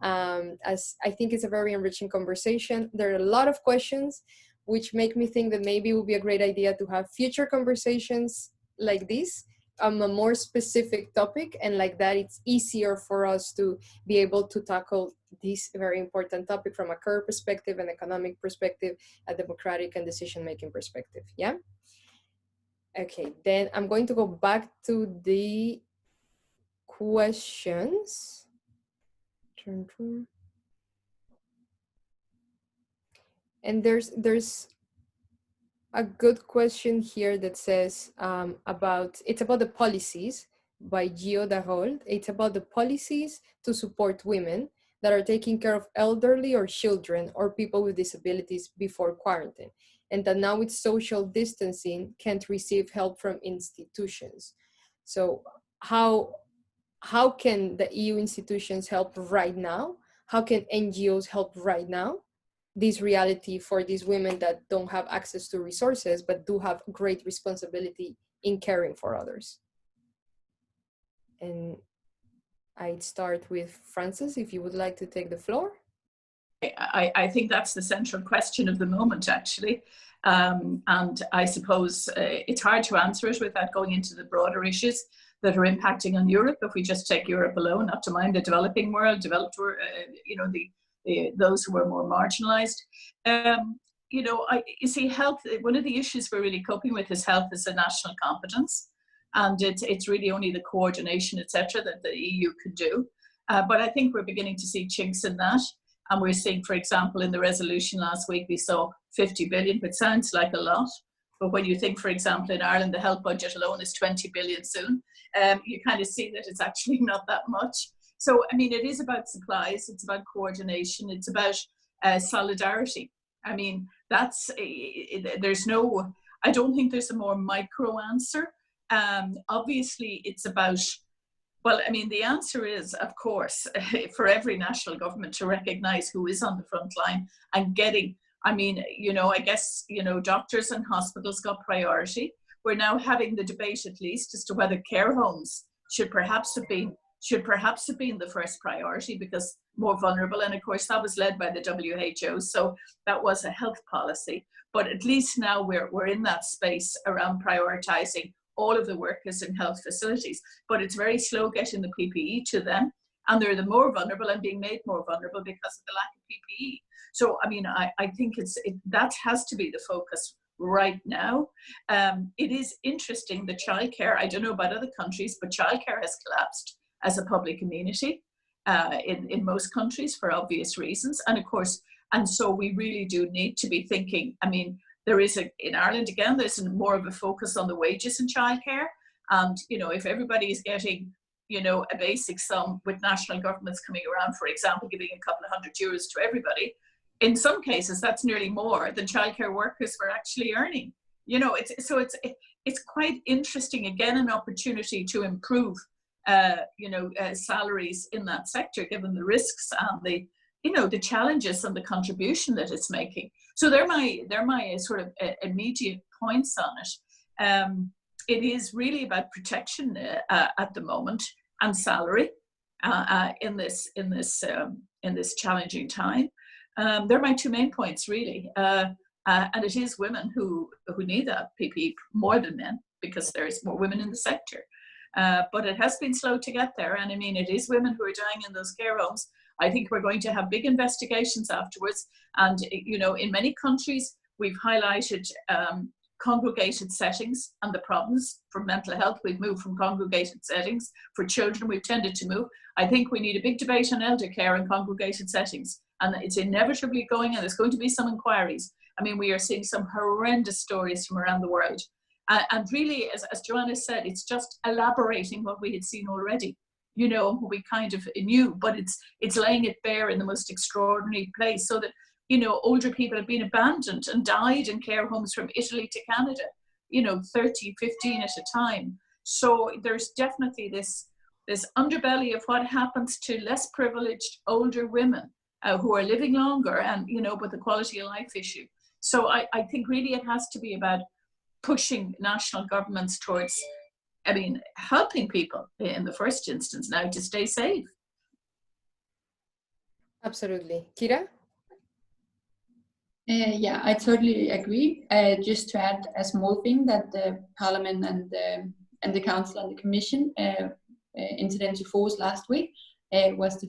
as I think it's a very enriching conversation. There are a lot of questions which make me think that maybe it would be a great idea to have future conversations like this on a more specific topic, and like that it's easier for us to be able to tackle this very important topic from a career perspective, an economic perspective, a democratic and decision-making perspective. Yeah? Okay, then I'm going to go back to the questions. And there's a good question here that says it's about the policies by Gio Darold. It's about the policies to support women that are taking care of elderly or children or people with disabilities before quarantine, and that now with social distancing can't receive help from institutions. So how can the EU institutions help right now how can NGOs help right now this reality for these women that don't have access to resources, but do have great responsibility in caring for others. And I'd start with Frances, if you would like to take the floor. I think that's the central question of the moment, actually. And I suppose it's hard to answer it without going into the broader issues that are impacting on Europe. If we just take Europe alone, not to mind the developing world, those who are more marginalized. You see, health, one of the issues we're really coping with is health as a national competence. And it's really only the coordination, etc., that the EU could do. But I think we're beginning to see chinks in that. And we're seeing, for example, in the resolution last week, we saw 50 billion, which sounds like a lot. But when you think, for example, in Ireland, the health budget alone is 20 billion soon, you kind of see that it's actually not that much. So, I mean, it is about supplies, it's about coordination, it's about solidarity. I mean, I don't think there's a more micro answer. Obviously, it's about, well, I mean, the answer is, of course, for every national government to recognize who is on the front line and getting, I mean, I guess, doctors and hospitals got priority. We're now having the debate, at least, as to whether care homes should perhaps have been the first priority because more vulnerable. And of course, that was led by the WHO. So that was a health policy. But at least now we're in that space around prioritizing all of the workers in health facilities, but it's very slow getting the PPE to them, and they're the more vulnerable and being made more vulnerable because of the lack of PPE. So, I mean, I think that has to be the focus right now. It is interesting, the childcare, I don't know about other countries, but childcare has collapsed as a public amenity in most countries for obvious reasons. And of course, and so we really do need to be thinking, I mean, in Ireland, again, there's more of a focus on the wages in childcare. And, if everybody is getting, a basic sum with national governments coming around, for example, giving a couple of €100 to everybody, in some cases, that's nearly more than childcare workers were actually earning. It's quite interesting, again, an opportunity to improve, salaries in that sector, given the risks and the challenges and the contribution that it's making. So they're my sort of immediate points on it. It is really about protection at the moment and salary in this challenging time. They're my two main points, really. And it is women who need that PPE more than men because there's more women in the sector. But it has been slow to get there. And I mean, it is women who are dying in those care homes. I think we're going to have big investigations afterwards. And, in many countries, we've highlighted congregated settings and the problems for mental health. We've moved from congregated settings. For children, we've tended to move. I think we need a big debate on elder care and congregated settings. And it's inevitably going, and there's going to be some inquiries. I mean, we are seeing some horrendous stories from around the world. And really, as Joanna said, it's just elaborating what we had seen already. We kind of knew, but it's laying it bare in the most extraordinary place so that, older people have been abandoned and died in care homes from Italy to Canada, 30, 15 at a time. So there's definitely this underbelly of what happens to less privileged older women who are living longer and, but the quality of life issue. So I think really it has to be about pushing national governments towards, helping people in the first instance now to stay safe. Absolutely. Kira? Yeah, I totally agree. Just to add a small thing that the Parliament and the Council and the Commission entered into force last week was the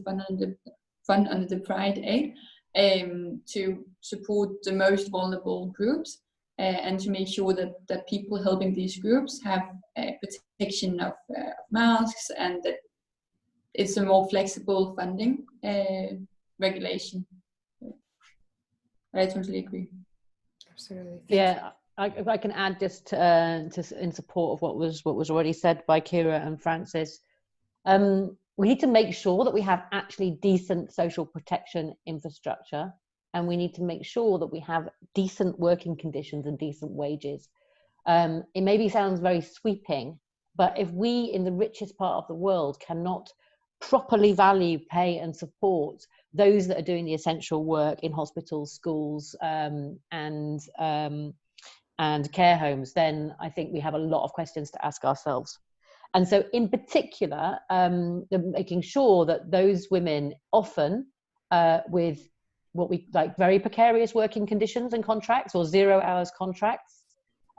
fund under the Pride Aid to support the most vulnerable groups and to make sure that people helping these groups have protection of masks and that it's a more flexible funding regulation. I totally agree. Absolutely. Yeah, I can add just to in support of what was already said by Kira and Frances. We need to make sure that we have actually decent social protection infrastructure, and we need to make sure that we have decent working conditions and decent wages. It maybe sounds very sweeping, but if we in the richest part of the world cannot properly value, pay and support those that are doing the essential work in hospitals, schools, and care homes, then I think we have a lot of questions to ask ourselves. And so in particular, making sure that those women, often with what we like very precarious working conditions and contracts, or 0 hours contracts,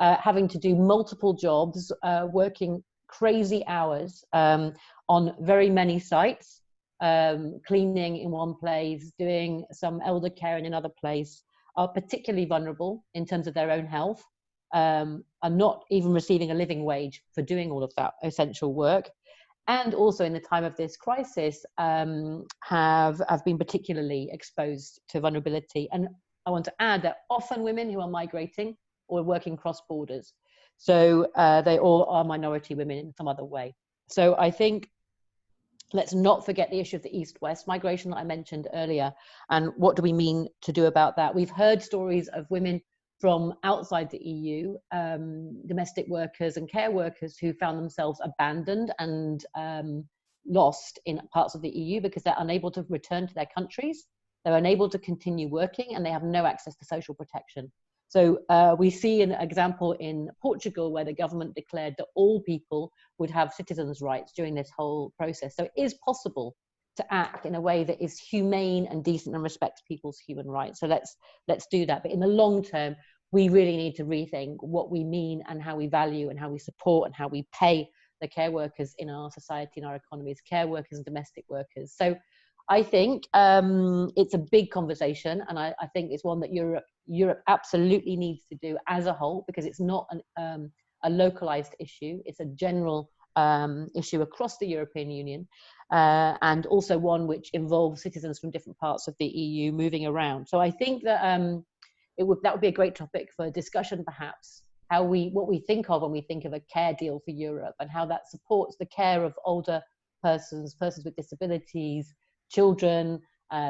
having to do multiple jobs, working crazy hours on very many sites, cleaning in one place, doing some elder care in another place, are particularly vulnerable in terms of their own health, are not even receiving a living wage for doing all of that essential work, and also in the time of this crisis have been particularly exposed to vulnerability. And I want to add that often women who are migrating or working cross borders, so they all are minority women in some other way. So I think let's not forget the issue of the East-West migration that I mentioned earlier, and what do we mean to do about that? We've heard stories of women from outside the EU, domestic workers and care workers who found themselves abandoned and lost in parts of the EU because they're unable to return to their countries, they're unable to continue working, and they have no access to social protection. So we see an example in Portugal where the government declared that all people would have citizens' rights during this whole process. So it is possible to act in a way that is humane and decent and respects people's human rights. So let's do that. But in the long term, we really need to rethink what we mean and how we value and how we support and how we pay the care workers in our society and our economies, care workers and domestic workers. So I think it's a big conversation, and I think it's one that Europe absolutely needs to do as a whole, because it's not a localized issue. It's a general issue across the European Union, and also one which involves citizens from different parts of the EU moving around. So I think that that would be a great topic for discussion, perhaps, what we think of when we think of a care deal for Europe, and how that supports the care of older persons with disabilities, children,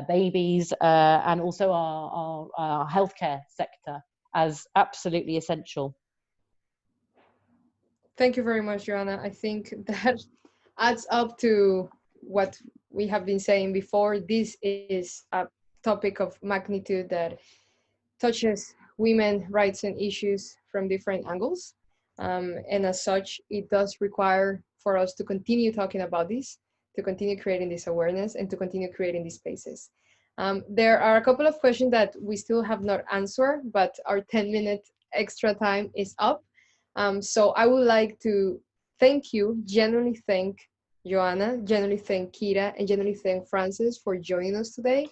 babies, and also our healthcare sector as absolutely essential. Thank you very much, Joanna. I think that adds up to what we have been saying before. This is a topic of magnitude that touches women's rights and issues from different angles. And as such, it does require for us to continue talking about this, to continue creating this awareness, and to continue creating these spaces. There are a couple of questions that we still have not answered, but our 10-minute extra time is up. So I would like to genuinely thank Joanna, genuinely thank Kira, and genuinely thank Frances for joining us today,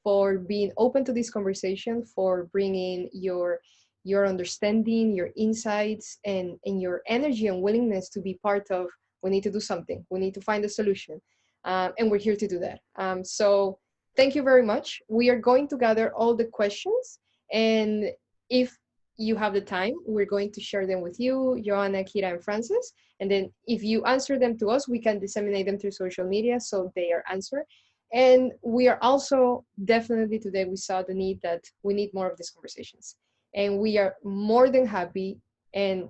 for being open to this conversation, for bringing your understanding, your insights, and your energy and willingness to be part of, we need to do something, we need to find a solution, and we're here to do that. So thank you very much. We are going to gather all the questions, and if you have the time, we're going to share them with you, Joanna, Kira, and Frances. And then if you answer them to us, we can disseminate them through social media so they are answered. And we are also definitely today, we saw the need that we need more of these conversations. And we are more than happy and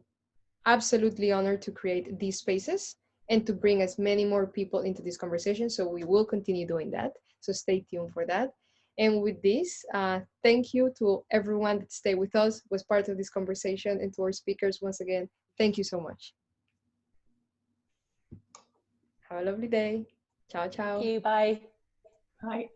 absolutely honored to create these spaces and to bring as many more people into this conversation. So we will continue doing that. So stay tuned for that. And with this, thank you to everyone that stayed with us, was part of this conversation, and to our speakers, once again, thank you so much. Have a lovely day. Ciao, ciao. Thank you, bye. Hi.